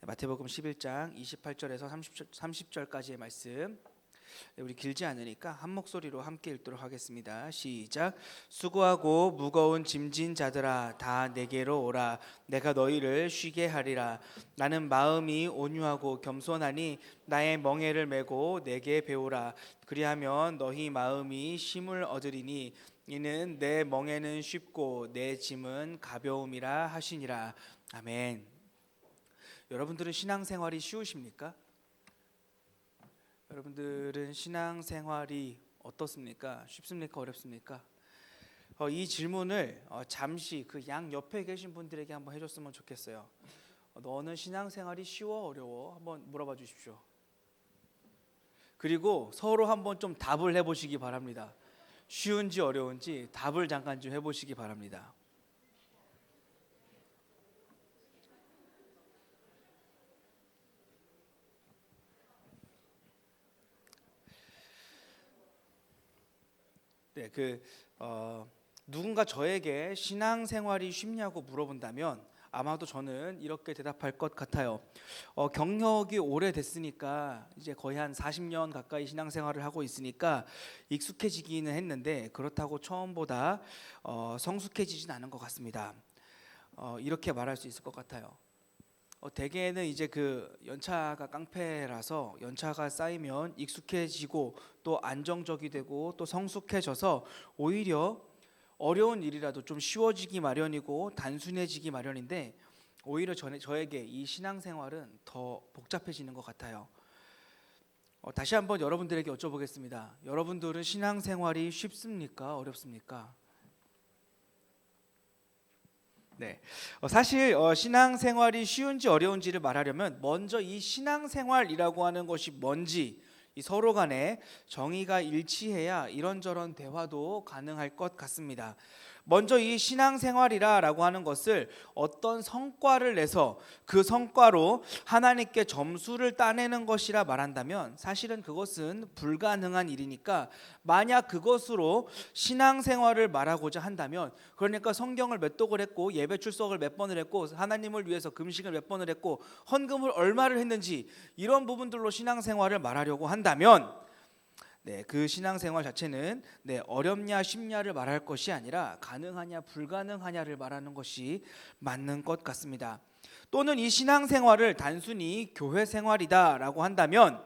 마태복음 11장 28절에서 30절까지의 말씀. 우리 길지 않으니까 한 목소리로 함께 읽도록 하겠습니다. 시작. 수고하고 무거운 짐진 자들아 다 내게로 오라. 내가 너희를 쉬게 하리라. 나는 마음이 온유하고 겸손하니 나의 멍에를 메고 내게 배우라. 그리하면 너희 마음이 쉼을 얻으리니 이는 내 멍에는 쉽고 내 짐은 가벼움이라 하시니라. 아멘. 여러분들은 신앙생활이 쉬우십니까? 여러분들은 신앙생활이 어떻습니까? 쉽습니까? 어렵습니까? 이 질문을 잠시 그 양 옆에 계신 분들에게 한번 해줬으면 좋겠어요. 너는 신앙생활이 쉬워? 어려워? 한번 물어봐 주십시오. 그리고 서로 한번 좀 답을 해보시기 바랍니다. 쉬운지 어려운지 답을 잠깐 좀 해보시기 바랍니다. 네, 누군가 저에게 신앙생활이 쉽냐고 물어본다면 아마도 저는 이렇게 대답할 것 같아요. 경력이 오래됐으니까 이제 거의 한 40년 가까이 신앙생활을 하고 있으니까 익숙해지기는 했는데 그렇다고 처음보다 성숙해지진 않은 것 같습니다. 이렇게 말할 수 있을 것 같아요. 대개는 이제 그 연차가 깡패라서 연차가 쌓이면 익숙해지고 또 안정적이 되고 또 성숙해져서 오히려 어려운 일이라도 좀 쉬워지기 마련이고 단순해지기 마련인데 오히려 저에게 이 신앙생활은 더 복잡해지는 것 같아요. 다시 한번 여러분들에게 여쭤보겠습니다. 여러분들은 신앙생활이 쉽습니까? 어렵습니까? 네, 사실 신앙생활이 쉬운지 어려운지를 말하려면 먼저 이 신앙생활이라고 하는 것이 뭔지 이 서로 간에 정의가 일치해야 이런저런 대화도 가능할 것 같습니다. 먼저 이 신앙생활이라고 하는 것을 어떤 성과를 내서 그 성과로 하나님께 점수를 따내는 것이라 말한다면 사실은 그것은 불가능한 일이니까 만약 그것으로 신앙생활을 말하고자 한다면 그러니까 성경을 몇 독을 했고 예배 출석을 몇 번을 했고 하나님을 위해서 금식을 몇 번을 했고 헌금을 얼마를 했는지 이런 부분들로 신앙생활을 말하려고 한다면 그 신앙생활 자체는 어렵냐 쉽냐를 말할 것이 아니라 가능하냐 불가능하냐를 말하는 것이 맞는 것 같습니다. 또는 이 신앙생활을 단순히 교회 생활이다라고 한다면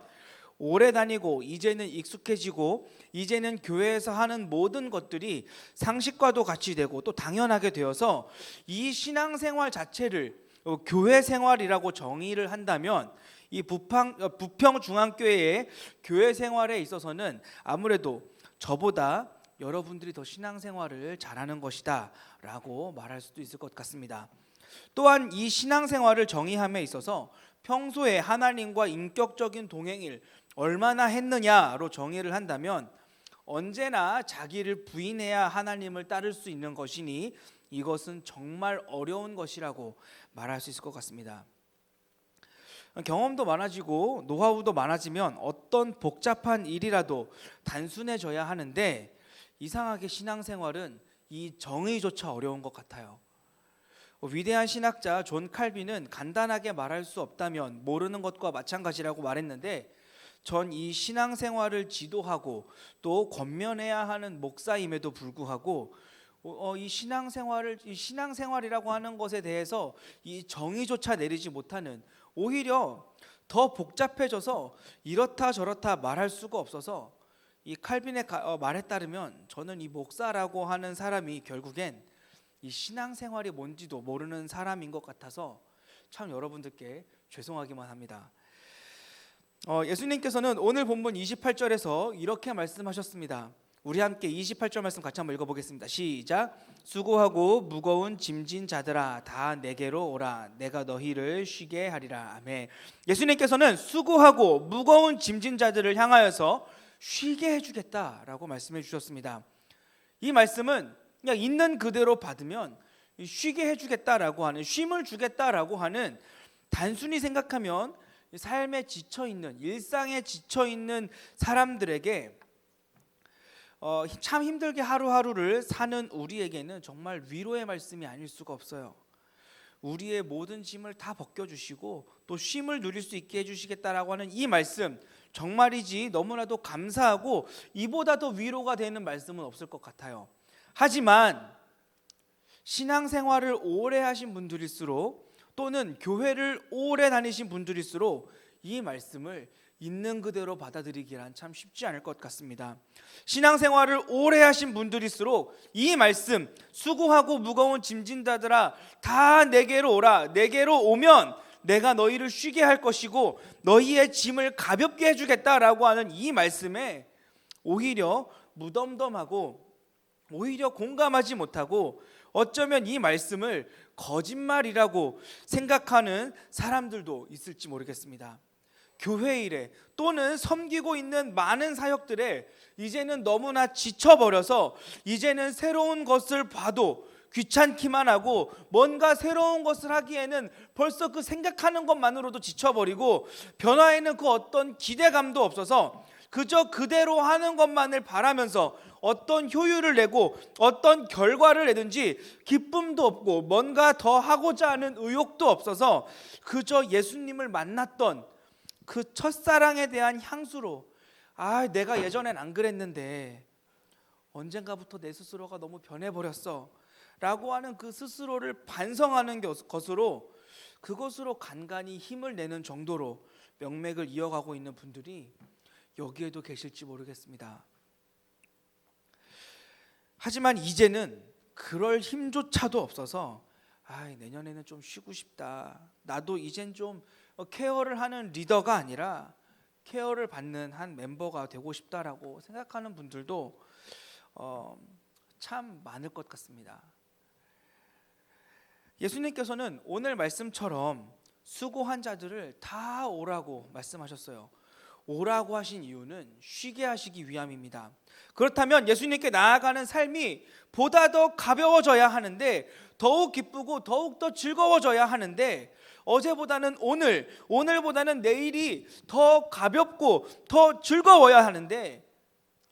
오래 다니고 이제는 익숙해지고 이제는 교회에서 하는 모든 것들이 상식과도 같이 되고 또 당연하게 되어서 이 신앙생활 자체를 교회 생활이라고 정의를 한다면 이 부평중앙교회의 교회 생활에 있어서는 아무래도 저보다 여러분들이 더 신앙생활을 잘하는 것이다 라고 말할 수도 있을 것 같습니다. 또한 이 신앙생활을 정의함에 있어서 평소에 하나님과 인격적인 동행을 얼마나 했느냐로 정의를 한다면 언제나 자기를 부인해야 하나님을 따를 수 있는 것이니 이것은 정말 어려운 것이라고 말할 수 있을 것 같습니다. 경험도 많아지고 노하우도 많아지면 어떤 복잡한 일이라도 단순해져야 하는데 이상하게 신앙생활은 이 정의조차 어려운 것 같아요. 위대한 신학자 존 칼빈은 간단하게 말할 수 없다면 모르는 것과 마찬가지라고 말했는데 전 이 신앙생활을 지도하고 또 권면해야 하는 목사임에도 불구하고 이 신앙생활이라고 하는 것에 대해서 이 정의조차 내리지 못하는 오히려 더 복잡해져서 이렇다 저렇다 말할 수가 없어서 이 칼빈의 말에 따르면 저는 이 목사라고 하는 사람이 결국엔 이 신앙생활이 뭔지도 모르는 사람인 것 같아서 참 여러분들께 죄송하기만 합니다. 예수님께서는 오늘 본문 28절에서 이렇게 말씀하셨습니다. 우리 함께 28절 말씀 같이 한번 읽어보겠습니다. 시작. 수고하고 무거운 짐진 자들아 다 내게로 오라. 내가 너희를 쉬게 하리라. 아멘. 예수님께서는 수고하고 무거운 짐진 자들을 향하여서 쉬게 해주겠다라고 말씀해 주셨습니다. 이 말씀은 그냥 있는 그대로 받으면 쉬게 해주겠다라고 하는, 쉼을 주겠다라고 하는, 단순히 생각하면 삶에 지쳐있는, 일상에 지쳐있는 사람들에게 참 힘들게 하루하루를 사는 우리에게는 정말 위로의 말씀이 아닐 수가 없어요. 우리의 모든 짐을 다 벗겨주시고 또 쉼을 누릴 수 있게 해주시겠다라고 하는 이 말씀, 정말이지 너무나도 감사하고 이보다 더 위로가 되는 말씀은 없을 것 같아요. 하지만 신앙생활을 오래 하신 분들일수록 또는 교회를 오래 다니신 분들일수록 이 말씀을 있는 그대로 받아들이기란 참 쉽지 않을 것 같습니다. 신앙생활을 오래 하신 분들일수록 이 말씀, 수고하고 무거운 짐진다들아 다 내게로 오라, 내게로 오면 내가 너희를 쉬게 할 것이고 너희의 짐을 가볍게 해주겠다라고 하는 이 말씀에 오히려 무덤덤하고 오히려 공감하지 못하고 어쩌면 이 말씀을 거짓말이라고 생각하는 사람들도 있을지 모르겠습니다. 교회 일에 또는 섬기고 있는 많은 사역들에 이제는 너무나 지쳐버려서 이제는 새로운 것을 봐도 귀찮기만 하고 뭔가 새로운 것을 하기에는 벌써 그 생각하는 것만으로도 지쳐버리고 변화에는 그 어떤 기대감도 없어서 그저 그대로 하는 것만을 바라면서 어떤 효율을 내고 어떤 결과를 내든지 기쁨도 없고 뭔가 더 하고자 하는 의욕도 없어서 그저 예수님을 만났던 그 첫사랑에 대한 향수로 내가 예전엔 안 그랬는데 언젠가부터 내 스스로가 너무 변해버렸어 라고 하는 그 스스로를 반성하는 것으로 그것으로 간간히 힘을 내는 정도로 명맥을 이어가고 있는 분들이 여기에도 계실지 모르겠습니다. 하지만 이제는 그럴 힘조차도 없어서 내년에는 좀 쉬고 싶다, 나도 이젠 좀 케어를 하는 리더가 아니라 케어를 받는 한 멤버가 되고 싶다라고 생각하는 분들도 참 많을 것 같습니다. 예수님께서는 오늘 말씀처럼 수고한 자들을 다 오라고 말씀하셨어요. 오라고 하신 이유는 쉬게 하시기 위함입니다. 그렇다면 예수님께 나아가는 삶이 보다 더 가벼워져야 하는데 더욱 기쁘고 더욱 더 즐거워져야 하는데 어제보다는 오늘보다는 내일이 더 가볍고 더 즐거워야 하는데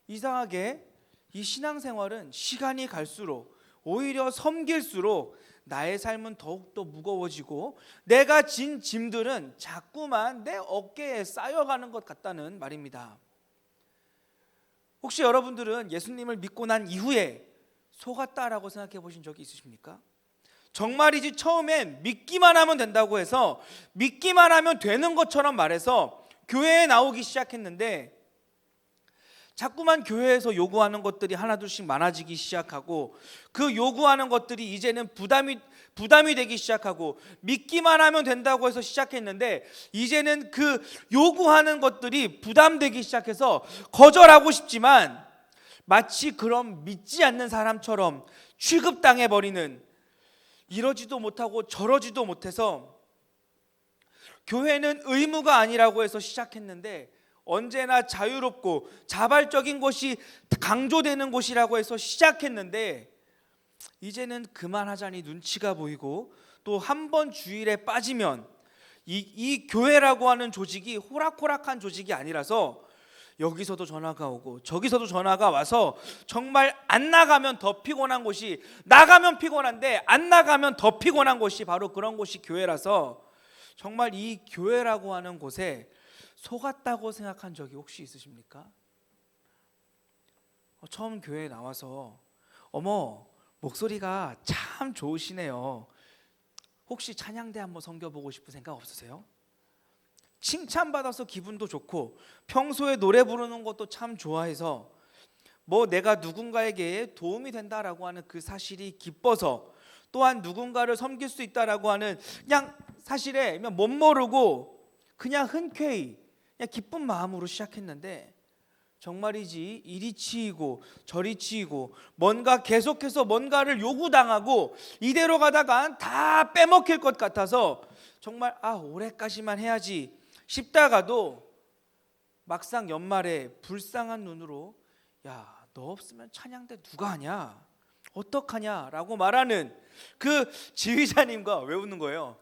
이상하게 이 신앙생활은 시간이 갈수록 오히려 섬길수록 나의 삶은 더욱더 무거워지고 내가 진 짐들은 자꾸만 내 어깨에 쌓여가는 것 같다는 말입니다. 혹시 여러분들은 예수님을 믿고 난 이후에 속았다라고 생각해 보신 적이 있으십니까? 정말이지 처음엔 믿기만 하면 된다고 해서 믿기만 하면 되는 것처럼 말해서 교회에 나오기 시작했는데 자꾸만 교회에서 요구하는 것들이 하나둘씩 많아지기 시작하고 그 요구하는 것들이 이제는 부담이 되기 시작하고 믿기만 하면 된다고 해서 시작했는데 이제는 그 요구하는 것들이 부담되기 시작해서 거절하고 싶지만 마치 그런 믿지 않는 사람처럼 취급당해버리는, 이러지도 못하고 저러지도 못해서 교회는 의무가 아니라고 해서 시작했는데 언제나 자유롭고 자발적인 것이 강조되는 곳이라고 해서 시작했는데 이제는 그만하자니 눈치가 보이고 또 한 번 주일에 빠지면 이 교회라고 하는 조직이 호락호락한 조직이 아니라서 여기서도 전화가 오고 저기서도 전화가 와서 정말 안 나가면 더 피곤한 곳이, 나가면 피곤한데 안 나가면 더 피곤한 곳이 바로 그런 곳이 교회라서 정말 이 교회라고 하는 곳에 속았다고 생각한 적이 혹시 있으십니까? 처음 교회에 나와서 어머 목소리가 참 좋으시네요. 혹시 찬양대 한번 섬겨보고 싶은 생각 없으세요? 칭찬받아서 기분도 좋고 평소에 노래 부르는 것도 참 좋아해서 내가 누군가에게 도움이 된다라고 하는 그 사실이 기뻐서 또한 누군가를 섬길 수 있다라고 하는 그냥 사실에 못 모르고 그냥 흔쾌히 그냥 기쁜 마음으로 시작했는데 정말이지 이리 치이고 저리 치이고 뭔가 계속해서 뭔가를 요구당하고 이대로 가다가 다 빼먹힐 것 같아서 정말 올해까지만 해야지 싶다가도 막상 연말에 불쌍한 눈으로 너 없으면 찬양대 누가 하냐, 어떡하냐 라고 말하는 그 지휘자님과, 왜 웃는 거예요?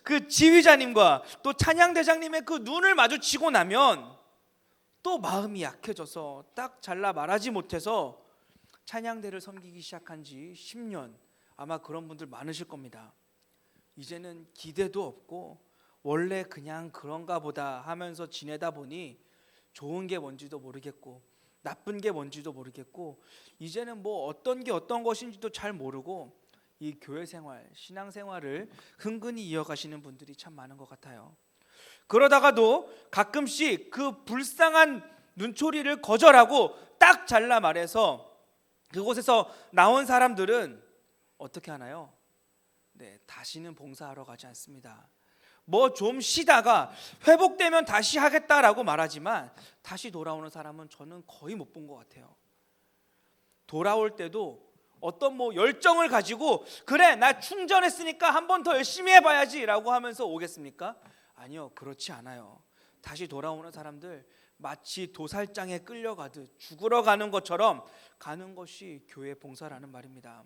그 지휘자님과 또 찬양대장님의 그 눈을 마주치고 나면 또 마음이 약해져서 딱 잘라 말하지 못해서 찬양대를 섬기기 시작한 지 10년, 아마 그런 분들 많으실 겁니다. 이제는 기대도 없고 원래 그냥 그런가 보다 하면서 지내다 보니 좋은 게 뭔지도 모르겠고 나쁜 게 뭔지도 모르겠고 이제는 뭐 어떤 게 어떤 것인지도 잘 모르고 이 교회 생활, 신앙 생활을 흥건히 이어가시는 분들이 참 많은 것 같아요. 그러다가도 가끔씩 그 불쌍한 눈초리를 거절하고 딱 잘라 말해서 그곳에서 나온 사람들은 어떻게 하나요? 네, 다시는 봉사하러 가지 않습니다. 뭐 좀 쉬다가 회복되면 다시 하겠다라고 말하지만 다시 돌아오는 사람은 저는 거의 못 본 것 같아요. 돌아올 때도 어떤 뭐 열정을 가지고 그래 나 충전했으니까 한 번 더 열심히 해봐야지라고 하면서 오겠습니까? 아니요, 그렇지 않아요. 다시 돌아오는 사람들 마치 도살장에 끌려가듯 죽으러 가는 것처럼 가는 것이 교회 봉사라는 말입니다.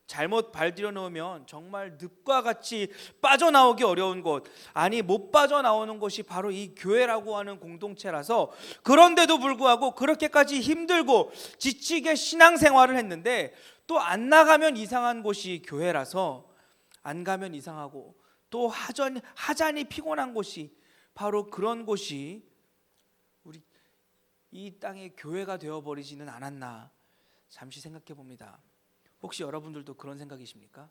잘못 발들여 놓으면 정말 늪과 같이 빠져나오기 어려운 곳, 아니 못 빠져나오는 곳이 바로 이 교회라고 하는 공동체라서 그런데도 불구하고 그렇게까지 힘들고 지치게 신앙생활을 했는데 또 안 나가면 이상한 곳이 교회라서 안 가면 이상하고 또 하자니 피곤한 곳이 바로 그런 곳이 우리 이 땅의 교회가 되어버리지는 않았나 잠시 생각해 봅니다. 혹시 여러분들도 그런 생각이십니까?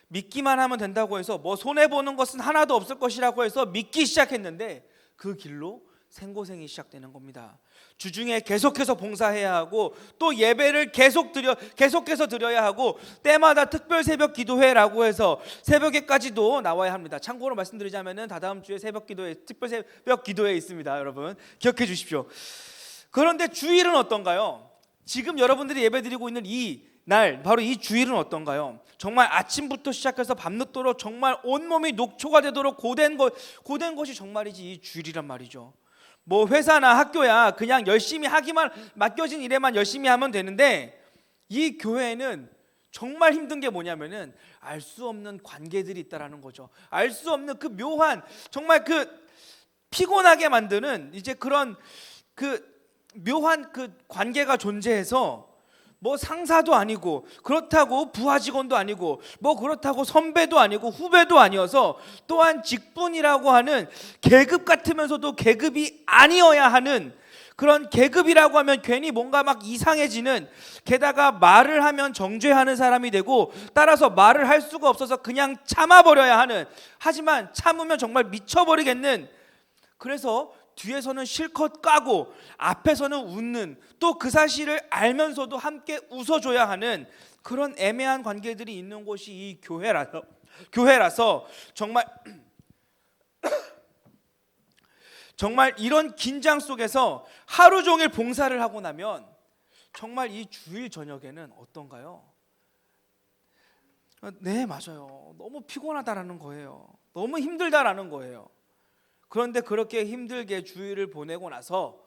믿기만 하면 된다고 해서 뭐 손해보는 것은 하나도 없을 것이라고 해서 믿기 시작했는데 그 길로 생고생이 시작되는 겁니다. 주중에 계속해서 봉사해야 하고 또 예배를 계속해서 드려야 하고 때마다 특별 새벽 기도회라고 해서 새벽에까지도 나와야 합니다. 참고로 말씀드리자면은 다다음 주에 특별 새벽 기도회 있습니다. 여러분 기억해 주십시오. 그런데 주일은 어떤가요? 지금 여러분들이 예배드리고 있는 이 날 바로 이 주일은 어떤가요? 정말 아침부터 시작해서 밤늦도록 정말 온몸이 녹초가 되도록 고된 것이 정말이지 이 주일이란 말이죠. 뭐 회사나 학교야 그냥 열심히 하기만 맡겨진 일에만 열심히 하면 되는데 이 교회에는 정말 힘든 게 뭐냐면은 알 수 없는 관계들이 있다라는 거죠. 알 수 없는 그 묘한 정말 그 피곤하게 만드는 이제 그런 그 묘한 그 관계가 존재해서 뭐 상사도 아니고 그렇다고 부하 직원도 아니고 뭐 그렇다고 선배도 아니고 후배도 아니어서 또한 직분이라고 하는 계급 같으면서도 계급이 아니어야 하는 그런 계급이라고 하면 괜히 뭔가 막 이상해지는 게다가 말을 하면 정죄하는 사람이 되고 따라서 말을 할 수가 없어서 그냥 참아버려야 하는 하지만 참으면 정말 미쳐버리겠는 그래서 뒤에서는 실컷 까고 앞에서는 웃는 또 그 사실을 알면서도 함께 웃어줘야 하는 그런 애매한 관계들이 있는 곳이 이 교회라서 정말 이런 긴장 속에서 하루 종일 봉사를 하고 나면 정말 이 주일 저녁에는 어떤가요? 네, 맞아요. 너무 피곤하다라는 거예요. 너무 힘들다라는 거예요. 그런데 그렇게 힘들게 주일을 보내고 나서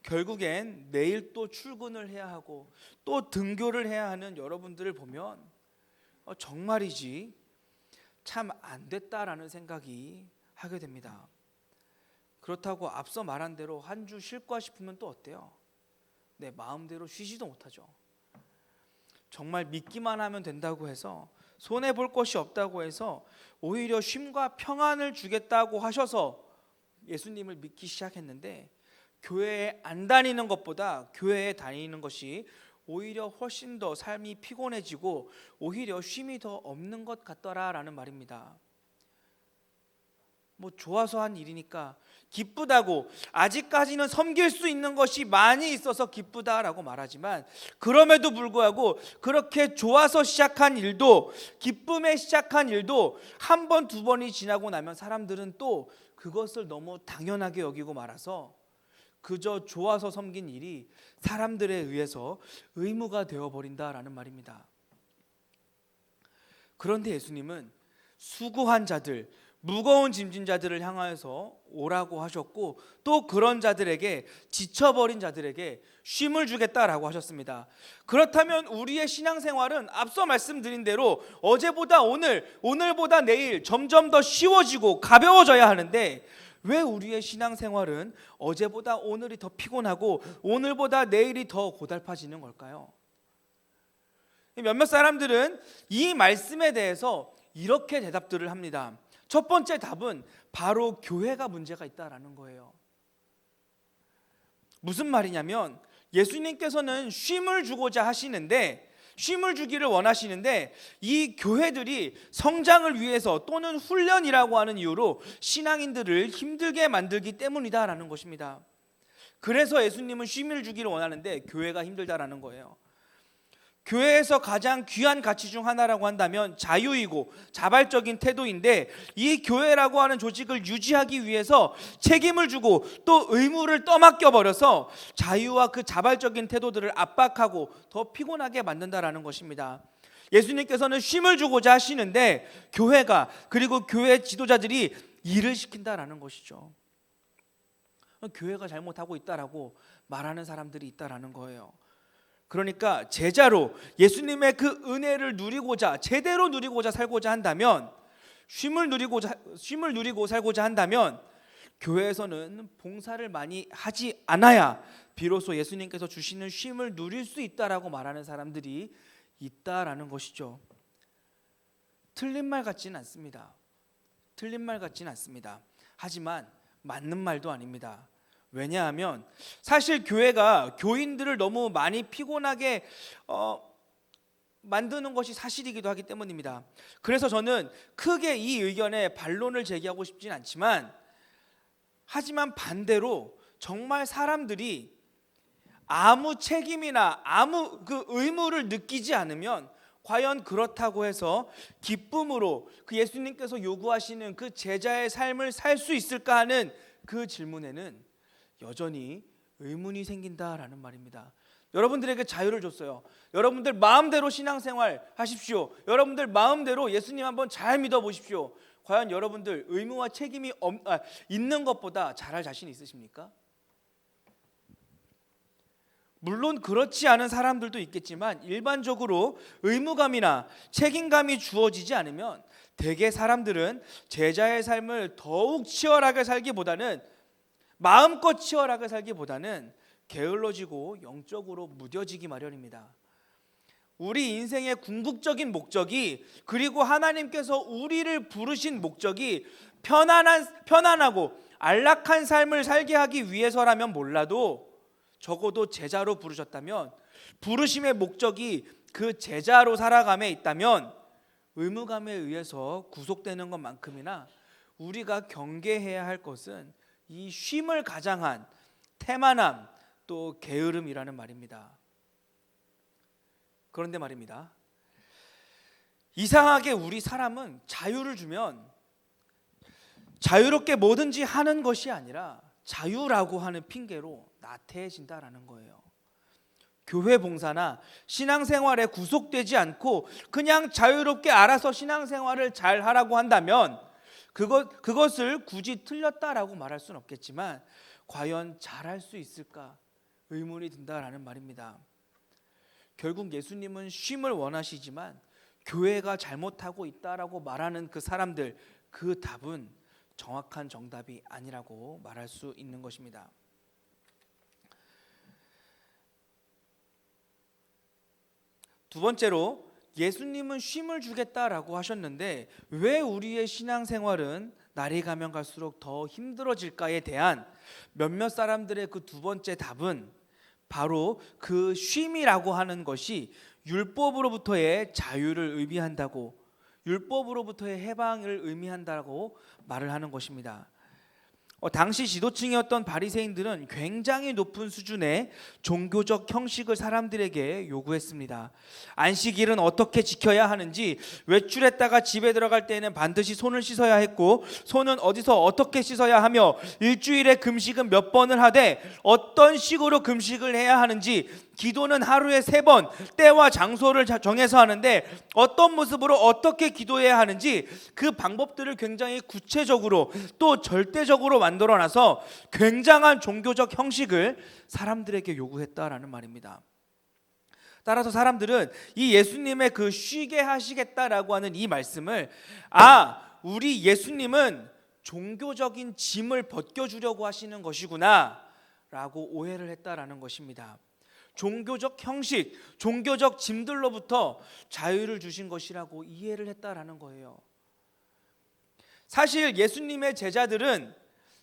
결국엔 내일 또 출근을 해야 하고 또 등교를 해야 하는 여러분들을 보면 정말이지 참 안 됐다라는 생각이 하게 됩니다. 그렇다고 앞서 말한 대로 한 주 쉴까 싶으면 또 어때요? 네, 마음대로 쉬지도 못하죠. 정말 믿기만 하면 된다고 해서 손해볼 것이 없다고 해서 오히려 쉼과 평안을 주겠다고 하셔서 예수님을 믿기 시작했는데 교회에 안 다니는 것보다 교회에 다니는 것이 오히려 훨씬 더 삶이 피곤해지고 오히려 쉼이 더 없는 것 같더라라는 말입니다. 뭐 좋아서 한 일이니까 기쁘다고 아직까지는 섬길 수 있는 것이 많이 있어서 기쁘다라고 말하지만 그럼에도 불구하고 그렇게 좋아서 시작한 일도 기쁨에 시작한 일도 한 번, 두 번이 지나고 나면 사람들은 또 그것을 너무 당연하게 여기고 말아서 그저 좋아서 섬긴 일이 사람들에 의해서 의무가 되어버린다라는 말입니다. 그런데 예수님은 수고한 자들, 무거운 짐진 자들을 향하여서 오라고 하셨고 또 그런 자들에게 지쳐버린 자들에게 쉼을 주겠다라고 하셨습니다. 그렇다면 우리의 신앙생활은 앞서 말씀드린 대로 어제보다 오늘보다 내일 점점 더 쉬워지고 가벼워져야 하는데 왜 우리의 신앙생활은 어제보다 오늘이 더 피곤하고 오늘보다 내일이 더 고달파지는 걸까요? 몇몇 사람들은 이 말씀에 대해서 이렇게 대답들을 합니다. 첫 번째 답은 바로 교회가 문제가 있다라는 거예요. 무슨 말이냐면 예수님께서는 쉼을 주고자 하시는데, 쉼을 주기를 원하시는데 이 교회들이 성장을 위해서 또는 훈련이라고 하는 이유로 신앙인들을 힘들게 만들기 때문이다라는 것입니다. 그래서 예수님은 쉼을 주기를 원하는데 교회가 힘들다라는 거예요. 교회에서 가장 귀한 가치 중 하나라고 한다면 자유이고 자발적인 태도인데, 이 교회라고 하는 조직을 유지하기 위해서 책임을 주고 또 의무를 떠맡겨 버려서 자유와 그 자발적인 태도들을 압박하고 더 피곤하게 만든다라는 것입니다. 예수님께서는 쉼을 주고자 하시는데 교회가, 그리고 교회 지도자들이 일을 시킨다라는 것이죠. 교회가 잘못하고 있다라고 말하는 사람들이 있다라는 거예요. 그러니까 제자로 예수님의 그 은혜를 누리고자, 제대로 누리고자 살고자 한다면, 쉼을 누리고 살고자 한다면 교회에서는 봉사를 많이 하지 않아야 비로소 예수님께서 주시는 쉼을 누릴 수 있다라고 말하는 사람들이 있다라는 것이죠. 틀린 말 같지는 않습니다. 틀린 말 같지는 않습니다. 하지만 맞는 말도 아닙니다. 왜냐하면 사실 교회가 교인들을 너무 많이 피곤하게 만드는 것이 사실이기도 하기 때문입니다. 그래서 저는 크게 이 의견에 반론을 제기하고 싶진 않지만, 하지만 반대로 정말 사람들이 아무 책임이나 아무 그 의무를 느끼지 않으면 과연 그렇다고 해서 기쁨으로 그 예수님께서 요구하시는 그 제자의 삶을 살 수 있을까 하는 그 질문에는 여전히 의문이 생긴다라는 말입니다. 여러분들에게 자유를 줬어요. 여러분들 마음대로 신앙생활 하십시오. 여러분들 마음대로 예수님 한번 잘 믿어보십시오. 과연 여러분들 의무와 책임이 있는 것보다 잘할 자신 있으십니까? 물론 그렇지 않은 사람들도 있겠지만 일반적으로 의무감이나 책임감이 주어지지 않으면 대개 사람들은 제자의 삶을 더욱 치열하게 살기보다는, 마음껏 치열하게 살기보다는 게을러지고 영적으로 무뎌지기 마련입니다. 우리 인생의 궁극적인 목적이, 그리고 하나님께서 우리를 부르신 목적이 편안하고 안락한 삶을 살게 하기 위해서라면 몰라도, 적어도 제자로 부르셨다면, 부르심의 목적이 그 제자로 살아감에 있다면 의무감에 의해서 구속되는 것만큼이나 우리가 경계해야 할 것은 이 쉼을 가장한 태만함, 또 게으름이라는 말입니다. 그런데 말입니다, 이상하게 우리 사람은 자유를 주면 자유롭게 뭐든지 하는 것이 아니라 자유라고 하는 핑계로 나태해진다라는 거예요. 교회 봉사나 신앙생활에 구속되지 않고 그냥 자유롭게 알아서 신앙생활을 잘 하라고 한다면 그것을 굳이 틀렸다라고 말할 수는 없겠지만 과연 잘할 수 있을까 의문이 든다라는 말입니다. 결국 예수님은 쉼을 원하시지만 교회가 잘못하고 있다라고 말하는 그 사람들, 그 답은 정확한 정답이 아니라고 말할 수 있는 것입니다. 두 번째로, 예수님은 쉼을 주겠다라고 하셨는데 왜 우리의 신앙생활은 날이 가면 갈수록 더 힘들어질까에 대한 몇몇 사람들의 그 두 번째 답은 바로 그 쉼이라고 하는 것이 율법으로부터의 자유를 의미한다고, 율법으로부터의 해방을 의미한다고 말을 하는 것입니다. 당시 지도층이었던 바리새인들은 굉장히 높은 수준의 종교적 형식을 사람들에게 요구했습니다. 안식일은 어떻게 지켜야 하는지, 외출했다가 집에 들어갈 때에는 반드시 손을 씻어야 했고 손은 어디서 어떻게 씻어야 하며, 일주일에 금식은 몇 번을 하되 어떤 식으로 금식을 해야 하는지, 기도는 하루에 3번 때와 장소를 정해서 하는데 어떤 모습으로 어떻게 기도해야 하는지 그 방법들을 굉장히 구체적으로 또 절대적으로 만들어놔서 굉장한 종교적 형식을 사람들에게 요구했다라는 말입니다. 따라서 사람들은 이 예수님의 그 쉬게 하시겠다라고 하는 이 말씀을, 우리 예수님은 종교적인 짐을 벗겨주려고 하시는 것이구나 라고 오해를 했다라는 것입니다. 종교적 형식, 종교적 짐들로부터 자유를 주신 것이라고 이해를 했다라는 거예요. 사실 예수님의 제자들은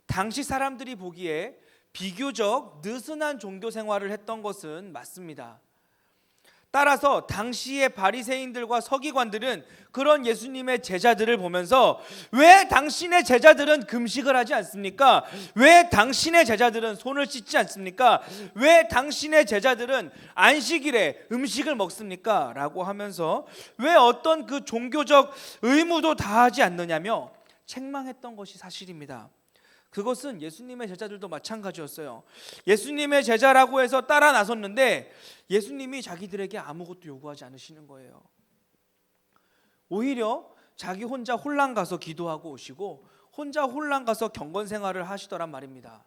당시 사람들이 보기에 비교적 느슨한 종교 생활을 했던 것은 맞습니다. 따라서 당시의 바리새인들과 서기관들은 그런 예수님의 제자들을 보면서 왜 당신의 제자들은 금식을 하지 않습니까? 왜 당신의 제자들은 손을 씻지 않습니까? 왜 당신의 제자들은 안식일에 음식을 먹습니까? 라고 하면서 왜 어떤 그 종교적 의무도 다하지 않느냐며 책망했던 것이 사실입니다. 그것은 예수님의 제자들도 마찬가지였어요. 예수님의 제자라고 해서 따라 나섰는데 예수님이 자기들에게 아무것도 요구하지 않으시는 거예요. 오히려 자기 혼자 홀랑 가서 기도하고 오시고 혼자 홀랑 가서 경건 생활을 하시더란 말입니다.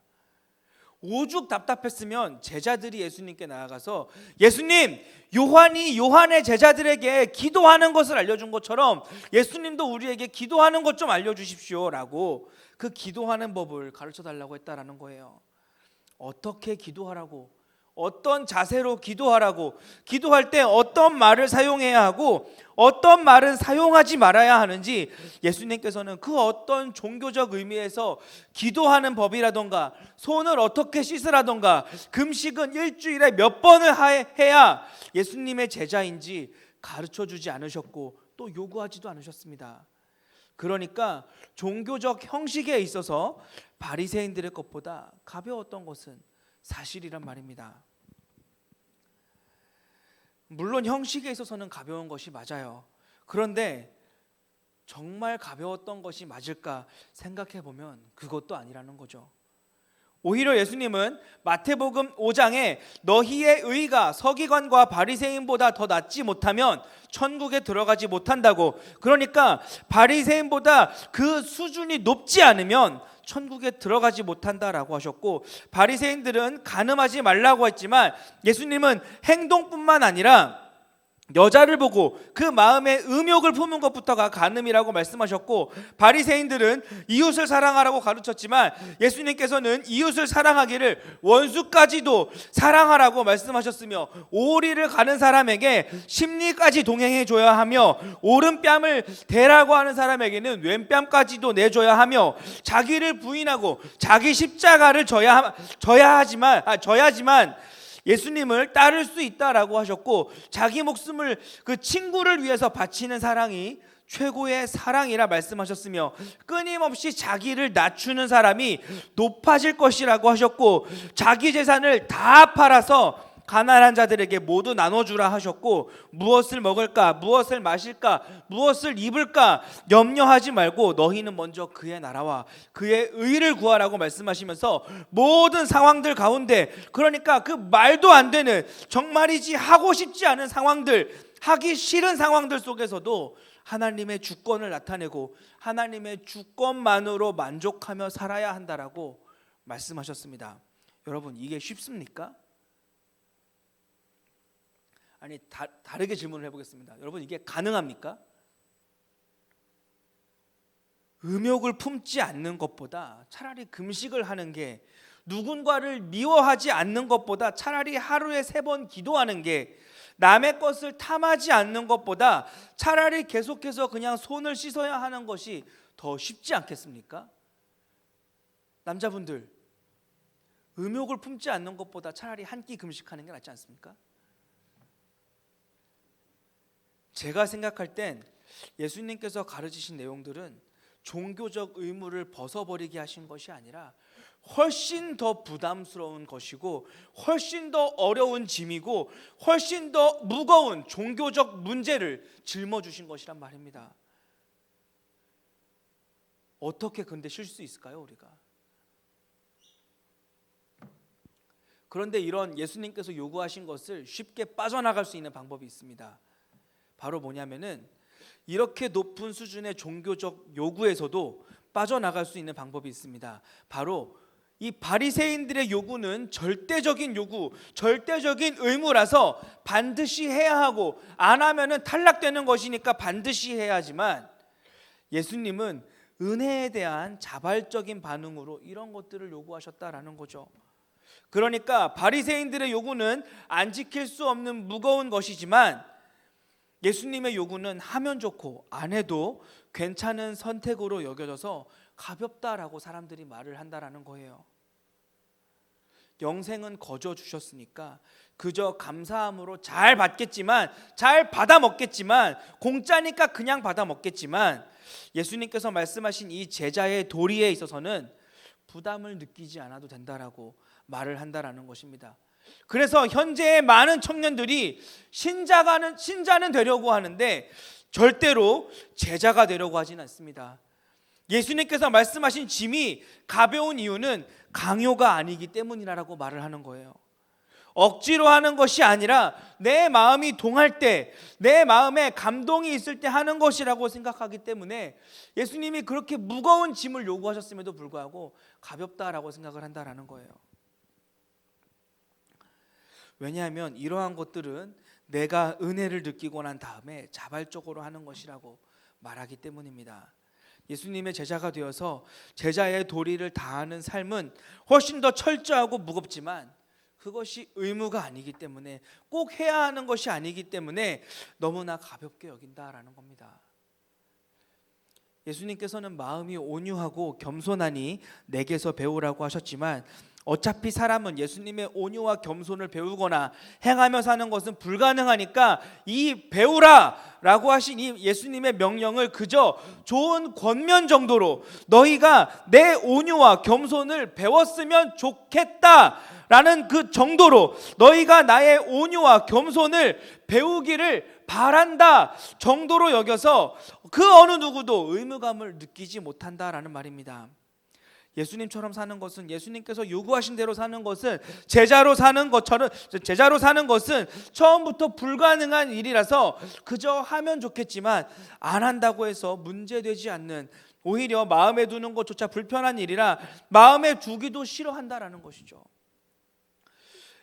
오죽 답답했으면 제자들이 예수님께 나아가서 예수님, 요한이 요한의 제자들에게 기도하는 것을 알려준 것처럼 예수님도 우리에게 기도하는 것 좀 알려주십시오 라고 그 기도하는 법을 가르쳐달라고 했다라는 거예요. 어떻게 기도하라고, 어떤 자세로 기도하라고, 기도할 때 어떤 말을 사용해야 하고 어떤 말은 사용하지 말아야 하는지 예수님께서는 그 어떤 종교적 의미에서 기도하는 법이라던가 손을 어떻게 씻으라던가 금식은 일주일에 몇 번을 해야 예수님의 제자인지 가르쳐주지 않으셨고 또 요구하지도 않으셨습니다. 그러니까 종교적 형식에 있어서 바리새인들의 것보다 가벼웠던 것은 사실이란 말입니다. 물론 형식에 있어서는 가벼운 것이 맞아요. 그런데 정말 가벼웠던 것이 맞을까 생각해 보면 그것도 아니라는 거죠. 오히려 예수님은 마태복음 5장에 너희의 의가 서기관과 바리새인보다 더 낫지 못하면 천국에 들어가지 못한다고, 그러니까 바리새인보다 그 수준이 높지 않으면 천국에 들어가지 못한다라고 하셨고, 바리새인들은 간음하지 말라고 했지만 예수님은 행동뿐만 아니라 여자를 보고 그 마음에 음욕을 품은 것부터가 간음이라고 말씀하셨고, 바리새인들은 이웃을 사랑하라고 가르쳤지만 예수님께서는 이웃을 사랑하기를 원수까지도 사랑하라고 말씀하셨으며, 오리를 가는 사람에게 십리까지 동행해 줘야 하며 오른뺨을 대라고 하는 사람에게는 왼뺨까지도 내줘야 하며 자기를 부인하고 자기 십자가를 져야지만 예수님을 따를 수 있다라고 하셨고, 자기 목숨을 그 친구를 위해서 바치는 사랑이 최고의 사랑이라 말씀하셨으며, 끊임없이 자기를 낮추는 사람이 높아질 것이라고 하셨고, 자기 재산을 다 팔아서 가난한 자들에게 모두 나눠주라 하셨고, 무엇을 먹을까, 무엇을 마실까, 무엇을 입을까 염려하지 말고 너희는 먼저 그의 나라와 그의 의를 구하라고 말씀하시면서 모든 상황들 가운데, 그러니까 그 말도 안 되는, 정말이지 하고 싶지 않은 상황들, 하기 싫은 상황들 속에서도 하나님의 주권을 나타내고 하나님의 주권만으로 만족하며 살아야 한다라고 말씀하셨습니다. 여러분, 이게 쉽습니까? 아니, 다르게 질문을 해보겠습니다. 여러분, 이게 가능합니까? 음욕을 품지 않는 것보다 차라리 금식을 하는 게, 누군가를 미워하지 않는 것보다 차라리 하루에 3번 기도하는 게, 남의 것을 탐하지 않는 것보다 차라리 계속해서 그냥 손을 씻어야 하는 것이 더 쉽지 않겠습니까? 남자분들, 음욕을 품지 않는 것보다 차라리 한 끼 금식하는 게 낫지 않습니까? 제가 생각할 땐 예수님께서 가르치신 내용들은 종교적 의무를 벗어버리게 하신 것이 아니라 훨씬 더 부담스러운 것이고 훨씬 더 어려운 짐이고 훨씬 더 무거운 종교적 문제를 짊어주신 것이란 말입니다. 어떻게 근데 쉴 수 있을까요, 우리가? 그런데 이런 예수님께서 요구하신 것을 쉽게 빠져나갈 수 있는 방법이 있습니다. 바로 뭐냐면은, 이렇게 높은 수준의 종교적 요구에서도 빠져나갈 수 있는 방법이 있습니다. 바로 이 바리새인들의 요구는 절대적인 요구, 절대적인 의무라서 반드시 해야 하고, 안 하면은 탈락되는 것이니까 반드시 해야 하지만, 예수님은 은혜에 대한 자발적인 반응으로 이런 것들을 요구하셨다라는 거죠. 그러니까 바리새인들의 요구는 안 지킬 수 없는 무거운 것이지만 예수님의 요구는 하면 좋고 안 해도 괜찮은 선택으로 여겨져서 가볍다라고 사람들이 말을 한다라는 거예요. 영생은 거저 주셨으니까 그저 감사함으로 잘 받겠지만, 잘 받아 먹겠지만, 공짜니까 그냥 받아 먹겠지만, 예수님께서 말씀하신 이 제자의 도리에 있어서는 부담을 느끼지 않아도 된다라고 말을 한다라는 것입니다. 그래서 현재의 많은 청년들이 신자는 되려고 하는데 절대로 제자가 되려고 하진 않습니다. 예수님께서 말씀하신 짐이 가벼운 이유는 강요가 아니기 때문이라고 말을 하는 거예요. 억지로 하는 것이 아니라 내 마음이 동할 때, 내 마음에 감동이 있을 때 하는 것이라고 생각하기 때문에 예수님이 그렇게 무거운 짐을 요구하셨음에도 불구하고 가볍다라고 생각을 한다라는 거예요. 왜냐하면 이러한 것들은 내가 은혜를 느끼고 난 다음에 자발적으로 하는 것이라고 말하기 때문입니다. 예수님의 제자가 되어서 제자의 도리를 다하는 삶은 훨씬 더 철저하고 무겁지만 그것이 의무가 아니기 때문에, 꼭 해야 하는 것이 아니기 때문에 너무나 가볍게 여긴다라는 겁니다. 예수님께서는 마음이 온유하고 겸손하니 내게서 배우라고 하셨지만 어차피 사람은 예수님의 온유와 겸손을 배우거나 행하며 사는 것은 불가능하니까 이 배우라라고 하신 이 예수님의 명령을 그저 좋은 권면 정도로, 너희가 내 온유와 겸손을 배웠으면 좋겠다라는 그 정도로, 너희가 나의 온유와 겸손을 배우기를 바란다 정도로 여겨서 그 어느 누구도 의무감을 느끼지 못한다라는 말입니다. 예수님처럼 사는 것은, 예수님께서 요구하신 대로 사는 것은, 제자로 사는 것은 처음부터 불가능한 일이라서 그저 하면 좋겠지만 안 한다고 해서 문제되지 않는, 오히려 마음에 두는 것조차 불편한 일이라 마음에 두기도 싫어한다라는 것이죠.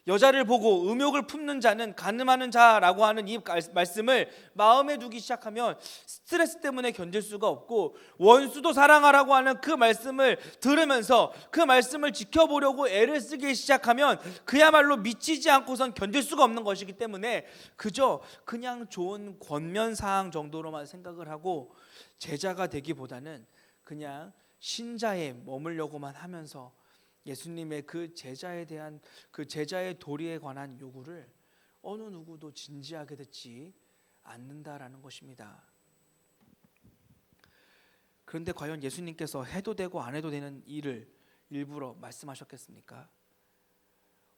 여자를 보고 음욕을 품는 자는 간음하는 자라고 하는 이 말씀을 마음에 두기 시작하면 스트레스 때문에 견딜 수가 없고, 원수도 사랑하라고 하는 그 말씀을 들으면서 그 말씀을 지켜보려고 애를 쓰기 시작하면 그야말로 미치지 않고선 견딜 수가 없는 것이기 때문에 그저 그냥 좋은 권면사항 정도로만 생각을 하고 제자가 되기보다는 그냥 신자에 머물려고만 하면서 예수님의 그 제자에 대한, 그 제자의 도리에 관한 요구를 어느 누구도 진지하게 듣지 않는다라는 것입니다. 그런데 과연 예수님께서 해도 되고 안 해도 되는 일을 일부러 말씀하셨겠습니까?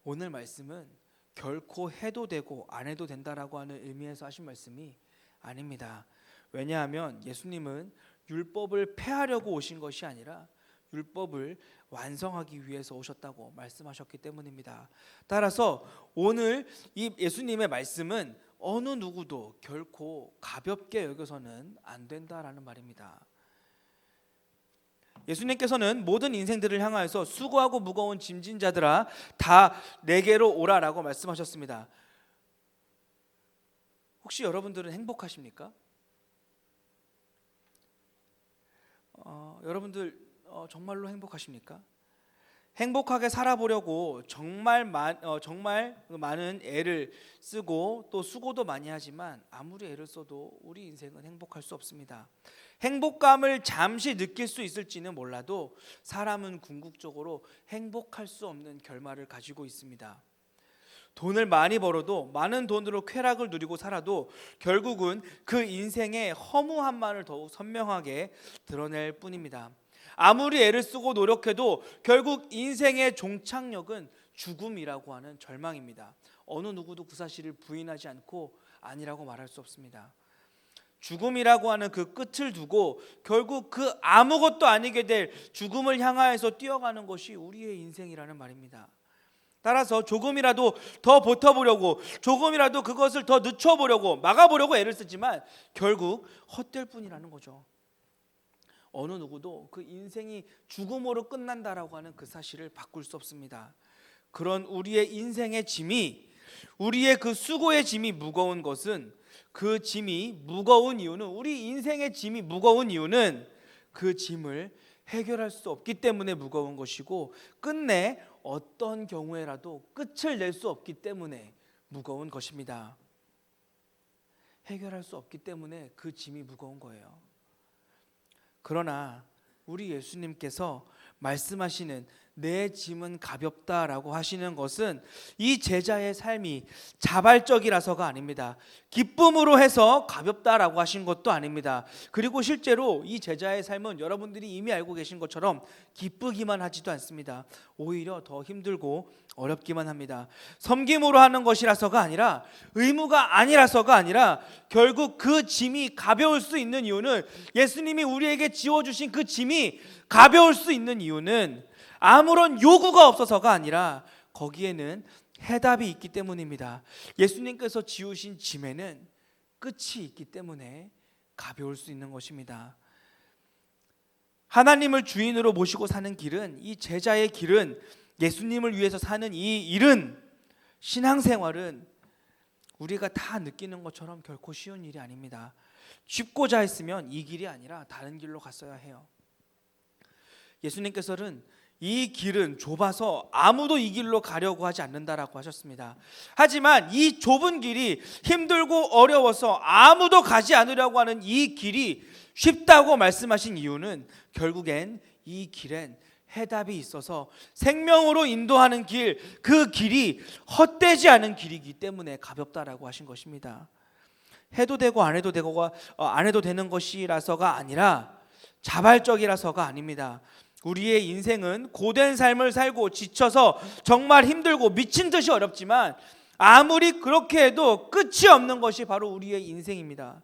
오늘 말씀은 결코 해도 되고 안 해도 된다라고 하는 의미에서 하신 말씀이 아닙니다. 왜냐하면 예수님은 율법을 폐하려고 오신 것이 아니라 율법을 완성하기 위해서 오셨다고 말씀하셨기 때문입니다. 따라서 오늘 이 예수님의 말씀은 어느 누구도 결코 가볍게 여겨서는 안 된다라는 말입니다. 예수님께서는 모든 인생들을 향하여서 수고하고 무거운 짐진 자들아 다 내게로 오라라고 말씀하셨습니다. 혹시 여러분들은 행복하십니까? 여러분들 정말로 행복하십니까? 행복하게 살아보려고 정말 많은 애를 쓰고 또 수고도 많이 하지만 아무리 애를 써도 우리 인생은 행복할 수 없습니다. 행복감을 잠시 느낄 수 있을지는 몰라도 사람은 궁극적으로 행복할 수 없는 결말을 가지고 있습니다. 돈을 많이 벌어도, 많은 돈으로 쾌락을 누리고 살아도 결국은 그 인생의 허무함만을 더욱 선명하게 드러낼 뿐입니다. 아무리 애를 쓰고 노력해도 결국 인생의 종착역은 죽음이라고 하는 절망입니다. 어느 누구도 그 사실을 부인하지 않고 아니라고 말할 수 없습니다. 죽음이라고 하는 그 끝을 두고 결국 그 아무것도 아니게 될 죽음을 향하여서 뛰어가는 것이 우리의 인생이라는 말입니다. 따라서 조금이라도 더 버텨보려고, 조금이라도 그것을 더 늦춰보려고, 막아보려고 애를 쓰지만 결국 헛될 뿐이라는 거죠. 어느 누구도 그 인생이 죽음으로 끝난다라고 하는 그 사실을 바꿀 수 없습니다. 그런 우리의 인생의 짐이, 우리의 그 수고의 짐이 무거운 것은, 그 짐이 무거운 이유는, 우리 인생의 짐이 무거운 이유는 그 짐을 해결할 수 없기 때문에 무거운 것이고 끝내 어떤 경우에라도 끝을 낼 수 없기 때문에 무거운 것입니다. 해결할 수 없기 때문에 그 짐이 무거운 거예요. 그러나 우리 예수님께서 말씀하시는 내 짐은 가볍다라고 하시는 것은 이 제자의 삶이 자발적이라서가 아닙니다. 기쁨으로 해서 가볍다라고 하신 것도 아닙니다. 그리고 실제로 이 제자의 삶은 여러분들이 이미 알고 계신 것처럼 기쁘기만 하지도 않습니다. 오히려 더 힘들고 어렵기만 합니다. 섬김으로 하는 것이라서가 아니라, 의무가 아니라서가 아니라, 결국 그 짐이 가벼울 수 있는 이유는, 예수님이 우리에게 지워주신 그 짐이 가벼울 수 있는 이유는 아무런 요구가 없어서가 아니라 거기에는 해답이 있기 때문입니다. 예수님께서 지우신 짐에는 끝이 있기 때문에 가벼울 수 있는 것입니다. 하나님을 주인으로 모시고 사는 길은, 이 제자의 길은, 예수님을 위해서 사는 이 일은, 신앙생활은 우리가 다 느끼는 것처럼 결코 쉬운 일이 아닙니다. 쉽고자 했으면 이 길이 아니라 다른 길로 갔어야 해요. 예수님께서는 이 길은 좁아서 아무도 이 길로 가려고 하지 않는다라고 하셨습니다. 하지만 이 좁은 길이 힘들고 어려워서 아무도 가지 않으려고 하는 이 길이 쉽다고 말씀하신 이유는, 결국엔 이 길엔 해답이 있어서 생명으로 인도하는 길, 그 길이 헛되지 않은 길이기 때문에 가볍다라고 하신 것입니다. 해도 되고 안 해도 되는 것이라서가 아니라 자발적이라서가 아닙니다. 우리의 인생은 고된 삶을 살고 지쳐서 정말 힘들고 미친 듯이 어렵지만, 아무리 그렇게 해도 끝이 없는 것이 바로 우리의 인생입니다.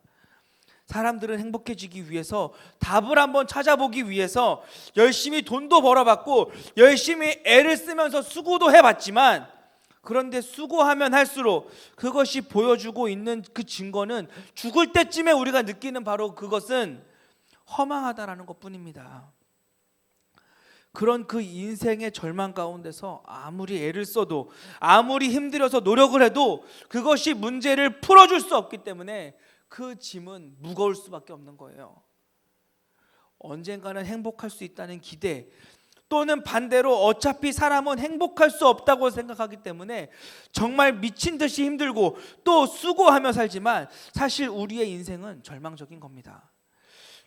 사람들은 행복해지기 위해서, 답을 한번 찾아보기 위해서 열심히 돈도 벌어봤고 열심히 애를 쓰면서 수고도 해봤지만, 그런데 수고하면 할수록 그것이 보여주고 있는 그 증거는, 죽을 때쯤에 우리가 느끼는 바로 그것은 허망하다라는 것뿐입니다. 그런 그 인생의 절망 가운데서 아무리 애를 써도, 아무리 힘들어서 노력을 해도 그것이 문제를 풀어줄 수 없기 때문에 그 짐은 무거울 수밖에 없는 거예요. 언젠가는 행복할 수 있다는 기대, 또는 반대로 어차피 사람은 행복할 수 없다고 생각하기 때문에 정말 미친 듯이 힘들고 또 수고하며 살지만, 사실 우리의 인생은 절망적인 겁니다.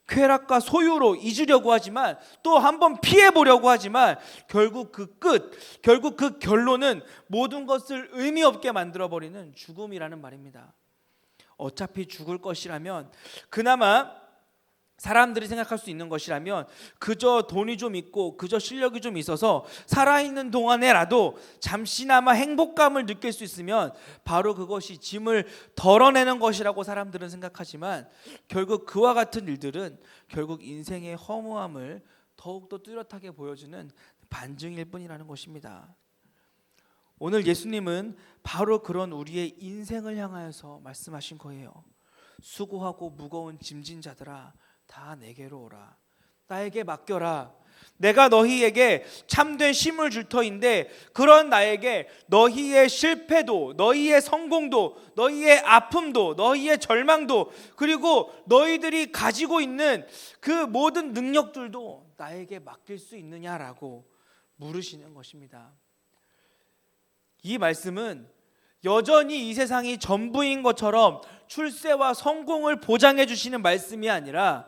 쾌락과 소유로 잊으려고 하지만, 또 한번 피해보려고 하지만, 결국 그 결론은 모든 것을 의미 없게 만들어버리는 죽음이라는 말입니다. 어차피 죽을 것이라면, 그나마 사람들이 생각할 수 있는 것이라면, 그저 돈이 좀 있고 그저 실력이 좀 있어서 살아있는 동안에라도 잠시나마 행복감을 느낄 수 있으면 바로 그것이 짐을 덜어내는 것이라고 사람들은 생각하지만, 결국 그와 같은 일들은 결국 인생의 허무함을 더욱더 뚜렷하게 보여주는 반증일 뿐이라는 것입니다. 오늘 예수님은 바로 그런 우리의 인생을 향하여서 말씀하신 거예요. 수고하고 무거운 짐진 자들아, 다 내게로 오라. 나에게 맡겨라. 내가 너희에게 참된 쉼을 줄 터인데, 그런 나에게 너희의 실패도, 너희의 성공도, 너희의 아픔도, 너희의 절망도, 그리고 너희들이 가지고 있는 그 모든 능력들도 나에게 맡길 수 있느냐라고 물으시는 것입니다. 이 말씀은 여전히 이 세상이 전부인 것처럼 출세와 성공을 보장해 주시는 말씀이 아니라,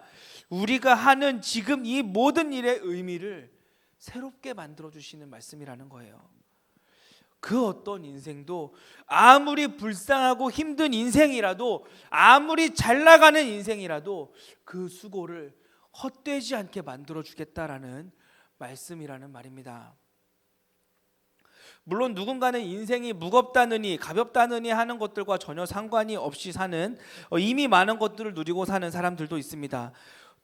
우리가 하는 지금 이 모든 일의 의미를 새롭게 만들어 주시는 말씀이라는 거예요. 그 어떤 인생도, 아무리 불쌍하고 힘든 인생이라도, 아무리 잘 나가는 인생이라도 그 수고를 헛되지 않게 만들어 주겠다라는 말씀이라는 말입니다. 물론 누군가는 인생이 무겁다느니 가볍다느니 하는 것들과 전혀 상관이 없이 사는, 이미 많은 것들을 누리고 사는 사람들도 있습니다.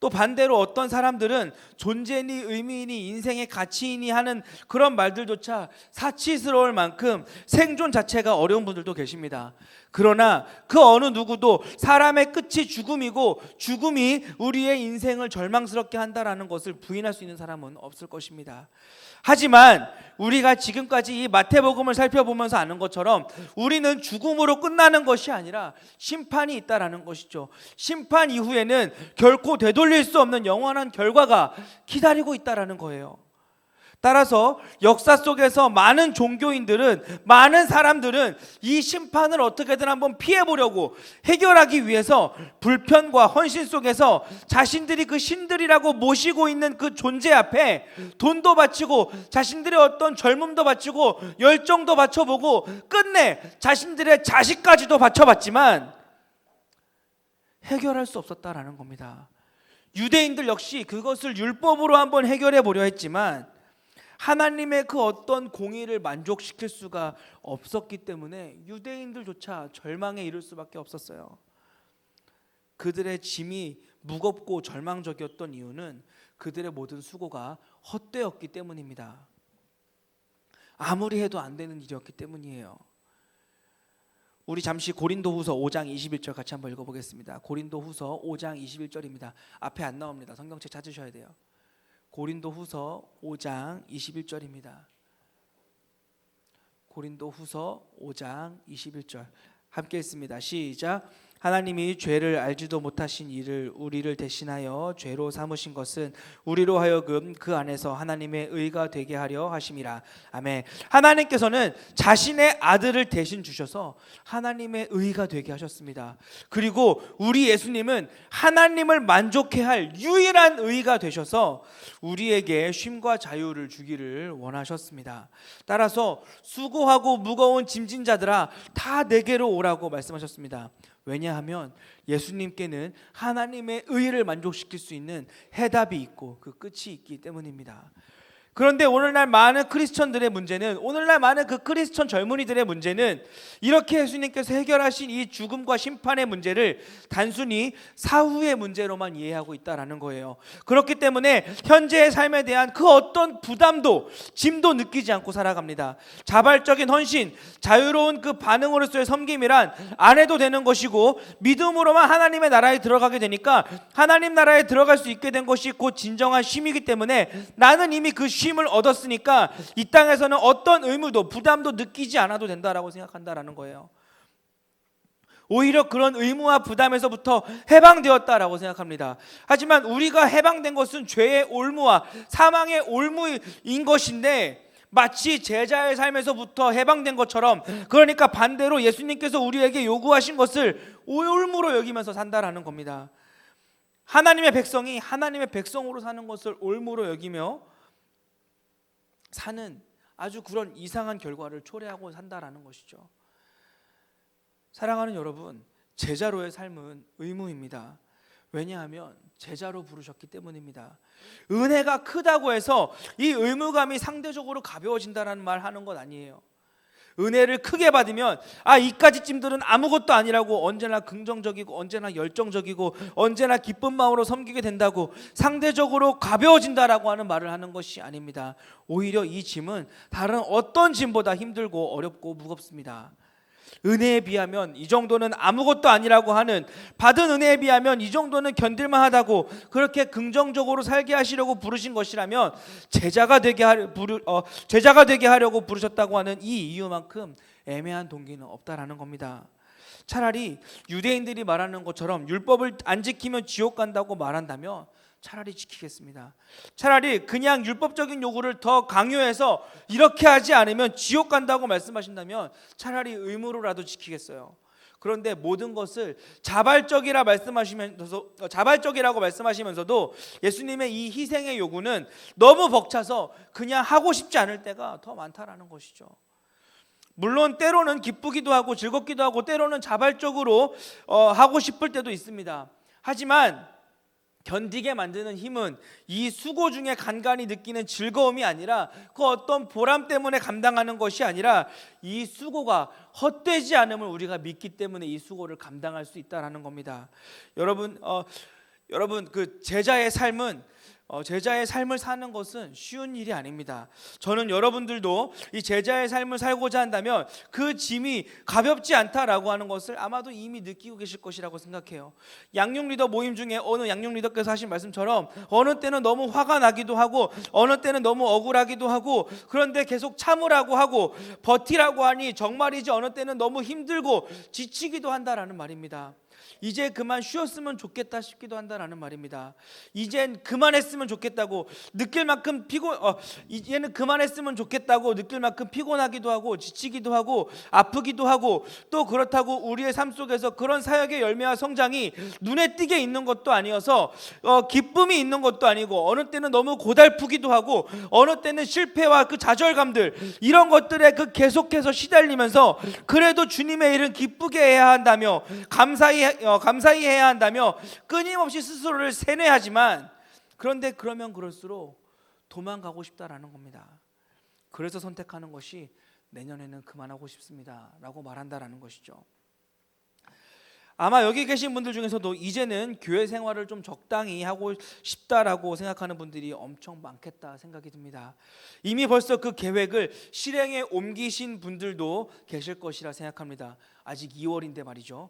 또 반대로 어떤 사람들은 존재니 의미니 인생의 가치이니 하는 그런 말들조차 사치스러울 만큼 생존 자체가 어려운 분들도 계십니다. 그러나 그 어느 누구도 사람의 끝이 죽음이고 죽음이 우리의 인생을 절망스럽게 한다라는 것을 부인할 수 있는 사람은 없을 것입니다. 하지만 우리가 지금까지 이 마태복음을 살펴보면서 아는 것처럼, 우리는 죽음으로 끝나는 것이 아니라 심판이 있다라는 것이죠. 심판 이후에는 결코 되돌릴 수 없는 영원한 결과가 기다리고 있다라는 거예요. 따라서 역사 속에서 많은 종교인들은, 많은 사람들은 이 심판을 어떻게든 한번 피해보려고 해결하기 위해서 불편과 헌신 속에서 자신들이 그 신들이라고 모시고 있는 그 존재 앞에 돈도 바치고 자신들의 어떤 젊음도 바치고 열정도 바쳐보고 끝내 자신들의 자식까지도 바쳐봤지만 해결할 수 없었다라는 겁니다. 유대인들 역시 그것을 율법으로 한번 해결해 보려 했지만 하나님의 그 어떤 공의를 만족시킬 수가 없었기 때문에 유대인들조차 절망에 이를 수밖에 없었어요. 그들의 짐이 무겁고 절망적이었던 이유는 그들의 모든 수고가 헛되었기 때문입니다. 아무리 해도 안 되는 일이었기 때문이에요. 우리 잠시 고린도후서 5장 21절 같이 한번 읽어보겠습니다. 고린도후서 5장 21절입니다. 앞에 안 나옵니다. 성경책 찾으셔야 돼요. 고린도후서 5장 21절입니다. 고린도후서 5장 21절 함께 읽습니다. 시작. 하나님이 죄를 알지도 못하신 이를 우리를 대신하여 죄로 삼으신 것은 우리로 하여금 그 안에서 하나님의 의가 되게 하려 하심이라. 아멘. 하나님께서는 자신의 아들을 대신 주셔서 하나님의 의가 되게 하셨습니다. 그리고 우리 예수님은 하나님을 만족해 할 유일한 의가 되셔서 우리에게 쉼과 자유를 주기를 원하셨습니다. 따라서 수고하고 무거운 짐진 자들아 다 내게로 오라고 말씀하셨습니다. 왜냐하면 예수님께는 하나님의 의를 만족시킬 수 있는 해답이 있고 그 끝이 있기 때문입니다. 그런데 오늘날 많은 크리스천들의 문제는, 오늘날 많은 그 크리스천 젊은이들의 문제는 이렇게 예수님께서 해결하신 이 죽음과 심판의 문제를 단순히 사후의 문제로만 이해하고 있다라는 거예요. 그렇기 때문에 현재의 삶에 대한 그 어떤 부담도 짐도 느끼지 않고 살아갑니다. 자발적인 헌신, 자유로운 그 반응으로서의 섬김이란 안 해도 되는 것이고 믿음으로만 하나님의 나라에 들어가게 되니까 하나님 나라에 들어갈 수 있게 된 것이 곧 진정한 쉼이기 때문에 나는 이미 그 쉼을 얻었으니까 이 땅에서는 어떤 의무도 부담도 느끼지 않아도 된다라고 생각한다라는 거예요. 오히려 그런 의무와 부담에서부터 해방되었다라고 생각합니다. 하지만 우리가 해방된 것은 죄의 올무와 사망의 올무인 것인데 마치 제자의 삶에서부터 해방된 것처럼, 그러니까 반대로 예수님께서 우리에게 요구하신 것을 올무로 여기면서 산다라는 겁니다. 하나님의 백성이 하나님의 백성으로 사는 것을 올무로 여기며 사는 아주 그런 이상한 결과를 초래하고 산다라는 것이죠. 사랑하는 여러분, 제자로의 삶은 의무입니다. 왜냐하면 제자로 부르셨기 때문입니다. 은혜가 크다고 해서 이 의무감이 상대적으로 가벼워진다는 말 하는 것 아니에요. 은혜를 크게 받으면 이까지 찜들은 아무것도 아니라고 언제나 긍정적이고 언제나 열정적이고 언제나 기쁜 마음으로 섬기게 된다고 상대적으로 가벼워진다라고 하는 말을 하는 것이 아닙니다. 오히려 이 짐은 다른 어떤 짐보다 힘들고 어렵고 무겁습니다. 은혜에 비하면 이 정도는 아무것도 아니라고 하는, 받은 은혜에 비하면 이 정도는 견딜만 하다고 그렇게 긍정적으로 살게 하시려고 부르신 것이라면 제자가 되게 하려고 부르셨다고 하는 이 이유만큼 애매한 동기는 없다라는 겁니다. 차라리 유대인들이 말하는 것처럼 율법을 안 지키면 지옥 간다고 말한다면 차라리 지키겠습니다. 차라리 그냥 율법적인 요구를 더 강요해서 이렇게 하지 않으면 지옥 간다고 말씀하신다면 차라리 의무로라도 지키겠어요. 그런데 모든 것을 자발적이라고 말씀하시면서도 예수님의 이 희생의 요구는 너무 벅차서 그냥 하고 싶지 않을 때가 더 많다라는 것이죠. 물론 때로는 기쁘기도 하고 즐겁기도 하고 때로는 자발적으로 하고 싶을 때도 있습니다. 하지만 견디게 만드는 힘은 이 수고 중에 간간히 느끼는 즐거움이 아니라 그 어떤 보람 때문에 감당하는 것이 아니라 이 수고가 헛되지 않음을 우리가 믿기 때문에 이 수고를 감당할 수 있다라는 겁니다. 여러분 그 제자의 삶을 사는 것은 쉬운 일이 아닙니다. 저는 여러분들도 이 제자의 삶을 살고자 한다면 그 짐이 가볍지 않다라고 하는 것을 아마도 이미 느끼고 계실 것이라고 생각해요. 양육 리더 모임 중에 어느 양육 리더께서 하신 말씀처럼 어느 때는 너무 화가 나기도 하고 어느 때는 너무 억울하기도 하고 그런데 계속 참으라고 하고 버티라고 하니 정말이지 어느 때는 너무 힘들고 지치기도 한다라는 말입니다. 이제 그만 쉬었으면 좋겠다 싶기도 한다라는 말입니다. 이젠 그만했으면 좋겠다고 느낄 만큼 이제는 그만했으면 좋겠다고 느낄 만큼 피곤하기도 하고 지치기도 하고 아프기도 하고, 또 그렇다고 우리의 삶 속에서 그런 사역의 열매와 성장이 눈에 띄게 있는 것도 아니어서 기쁨이 있는 것도 아니고, 어느 때는 너무 고달프기도 하고, 어느 때는 실패와 그 좌절감들, 이런 것들에 그 계속해서 시달리면서 그래도 주님의 일은 기쁘게 해야 한다며 감사히 해야 한다며 끊임없이 스스로를 세뇌하지만, 그런데 그러면 그럴수록 도망가고 싶다라는 겁니다. 그래서 선택하는 것이 내년에는 그만하고 싶습니다 라고 말한다라는 것이죠. 아마 여기 계신 분들 중에서도 이제는 교회 생활을 좀 적당히 하고 싶다라고 생각하는 분들이 엄청 많겠다 생각이 듭니다. 이미 벌써 그 계획을 실행에 옮기신 분들도 계실 것이라 생각합니다. 아직 2월인데 말이죠.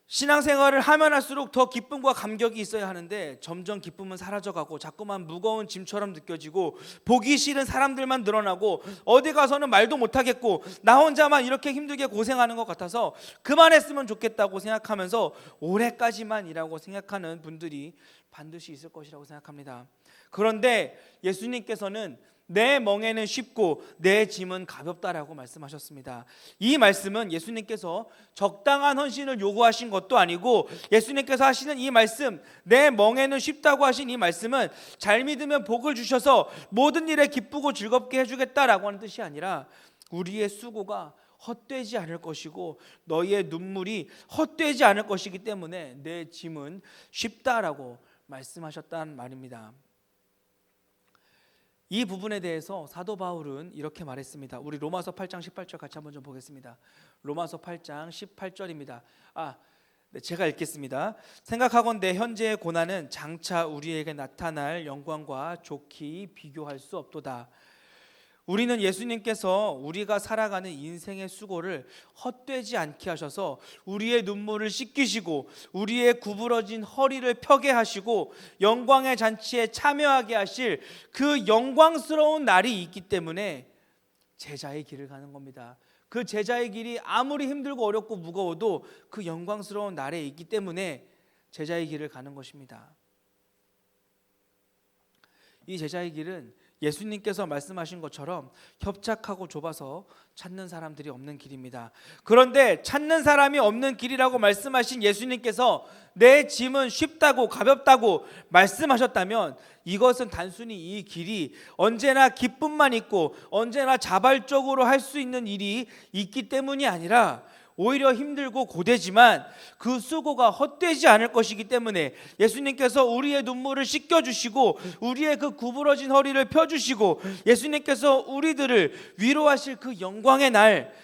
신앙생활을 하면 할수록 더 기쁨과 감격이 있어야 하는데 점점 기쁨은 사라져가고 자꾸만 무거운 짐처럼 느껴지고, 보기 싫은 사람들만 늘어나고, 어디 가서는 말도 못하겠고 나 혼자만 이렇게 힘들게 고생하는 것 같아서 그만했으면 좋겠다고 생각하면서 올해까지만 이라고 생각하는 분들이 반드시 있을 것이라고 생각합니다. 그런데 예수님께서는 내 멍에는 쉽고 내 짐은 가볍다라고 말씀하셨습니다. 이 말씀은 예수님께서 적당한 헌신을 요구하신 것도 아니고, 예수님께서 하시는 이 말씀, 내 멍에는 쉽다고 하신 이 말씀은 잘 믿으면 복을 주셔서 모든 일에 기쁘고 즐겁게 해주겠다라고 하는 뜻이 아니라, 우리의 수고가 헛되지 않을 것이고 너희의 눈물이 헛되지 않을 것이기 때문에 내 짐은 쉽다라고 말씀하셨단 말입니다. 이 부분에 대해서 사도 바울은 이렇게 말했습니다. 우리 로마서 8장 18절 같이 한번 좀 보겠습니다. 로마서 8장 18절입니다. 제가 읽겠습니다. 생각하건대 현재의 고난은 장차 우리에게 나타날 영광과 좋게 비교할 수 없도다. 우리는 예수님께서 우리가 살아가는 인생의 수고를 헛되지 않게 하셔서 우리의 눈물을 씻기시고 우리의 구부러진 허리를 펴게 하시고 영광의 잔치에 참여하게 하실 그 영광스러운 날이 있기 때문에 제자의 길을 가는 겁니다. 그 제자의 길이 아무리 힘들고 어렵고 무거워도 그 영광스러운 날에 있기 때문에 제자의 길을 가는 것입니다. 이 제자의 길은 예수님께서 말씀하신 것처럼 협착하고 좁아서 찾는 사람들이 없는 길입니다. 그런데 찾는 사람이 없는 길이라고 말씀하신 예수님께서 내 짐은 쉽다고 가볍다고 말씀하셨다면, 이것은 단순히 이 길이 언제나 기쁨만 있고 언제나 자발적으로 할 수 있는 일이 있기 때문이 아니라 오히려 힘들고 고되지만 그 수고가 헛되지 않을 것이기 때문에 예수님께서 우리의 눈물을 씻겨주시고 우리의 그 구부러진 허리를 펴주시고 예수님께서 우리들을 위로하실 그 영광의 날,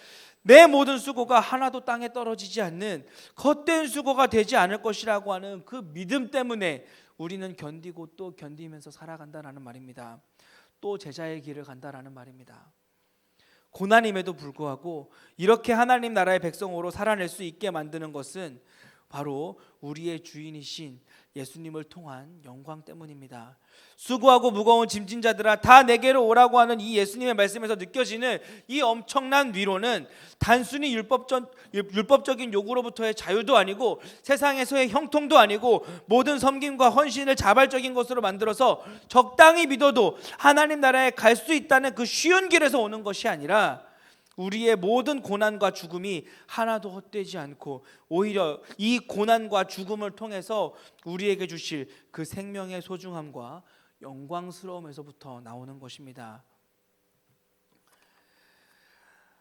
내 모든 수고가 하나도 땅에 떨어지지 않는 헛된 수고가 되지 않을 것이라고 하는 그 믿음 때문에 우리는 견디고 또 견디면서 살아간다라는 말입니다. 또 제자의 길을 간다라는 말입니다. 고난임에도 불구하고 이렇게 하나님 나라의 백성으로 살아낼 수 있게 만드는 것은 바로 우리의 주인이신 예수님을 통한 영광 때문입니다. 수고하고 무거운 짐진 자들아 다 내게로 오라고 하는 이 예수님의 말씀에서 느껴지는 이 엄청난 위로는 단순히 율법적인 요구로부터의 자유도 아니고 세상에서의 형통도 아니고 모든 섬김과 헌신을 자발적인 것으로 만들어서 적당히 믿어도 하나님 나라에 갈 수 있다는 그 쉬운 길에서 오는 것이 아니라, 우리의 모든 고난과 죽음이 하나도 헛되지 않고 오히려 이 고난과 죽음을 통해서 우리에게 주실 그 생명의 소중함과 영광스러움에서부터 나오는 것입니다.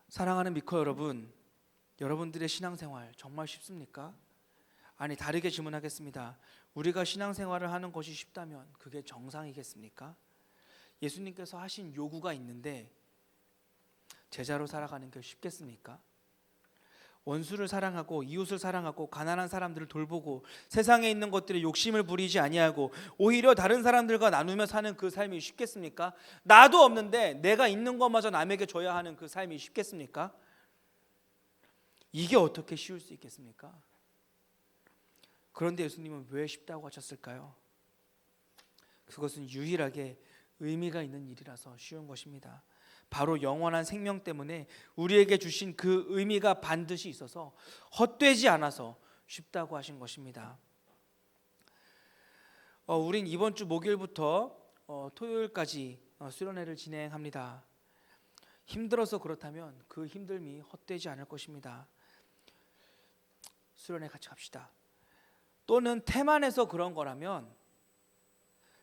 사랑하는 미커 여러분, 여러분들의 신앙생활 정말 쉽습니까? 아니, 다르게 질문하겠습니다. 우리가 신앙생활을 하는 것이 쉽다면 그게 정상이겠습니까? 예수님께서 하신 요구가 있는데 제자로 살아가는 게 쉽겠습니까? 원수를 사랑하고 이웃을 사랑하고 가난한 사람들을 돌보고 세상에 있는 것들에 욕심을 부리지 아니하고 오히려 다른 사람들과 나누며 사는 그 삶이 쉽겠습니까? 나도 없는데 내가 있는 것마저 남에게 줘야 하는 그 삶이 쉽겠습니까? 이게 어떻게 쉬울 수 있겠습니까? 그런데 예수님은 왜 쉽다고 하셨을까요? 그것은 유일하게 의미가 있는 일이라서 쉬운 것입니다. 바로 영원한 생명 때문에 우리에게 주신 그 의미가 반드시 있어서 헛되지 않아서 쉽다고 하신 것입니다. 우린 이번 주 목요일부터 토요일까지 수련회를 진행합니다. 힘들어서 그렇다면 그 힘듦이 헛되지 않을 것입니다. 수련회 같이 갑시다. 또는 태만해서 그런 거라면,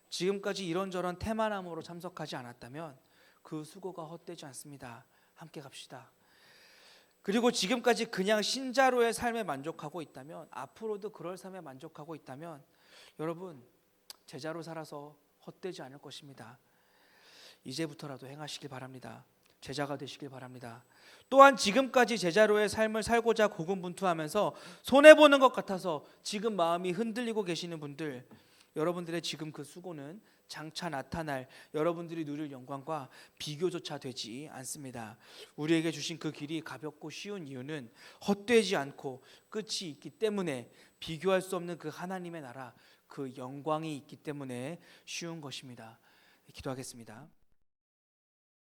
지금까지 이런저런 태만함으로 참석하지 않았다면 그 수고가 헛되지 않습니다. 함께 갑시다. 그리고 지금까지 그냥 신자로의 삶에 만족하고 있다면, 앞으로도 그럴 삶에 만족하고 있다면 여러분 제자로 살아서 헛되지 않을 것입니다. 이제부터라도 행하시길 바랍니다. 제자가 되시길 바랍니다. 또한 지금까지 제자로의 삶을 살고자 고군분투하면서 손해보는 것 같아서 지금 마음이 흔들리고 계시는 분들, 여러분들의 지금 그 수고는 장차 나타날 여러분들이 누릴 영광과 비교조차 되지 않습니다. 우리에게 주신 그 길이 가볍고 쉬운 이유는 헛되지 않고 끝이 있기 때문에, 비교할 수 없는 그 하나님의 나라, 그 영광이 있기 때문에 쉬운 것입니다. 기도하겠습니다.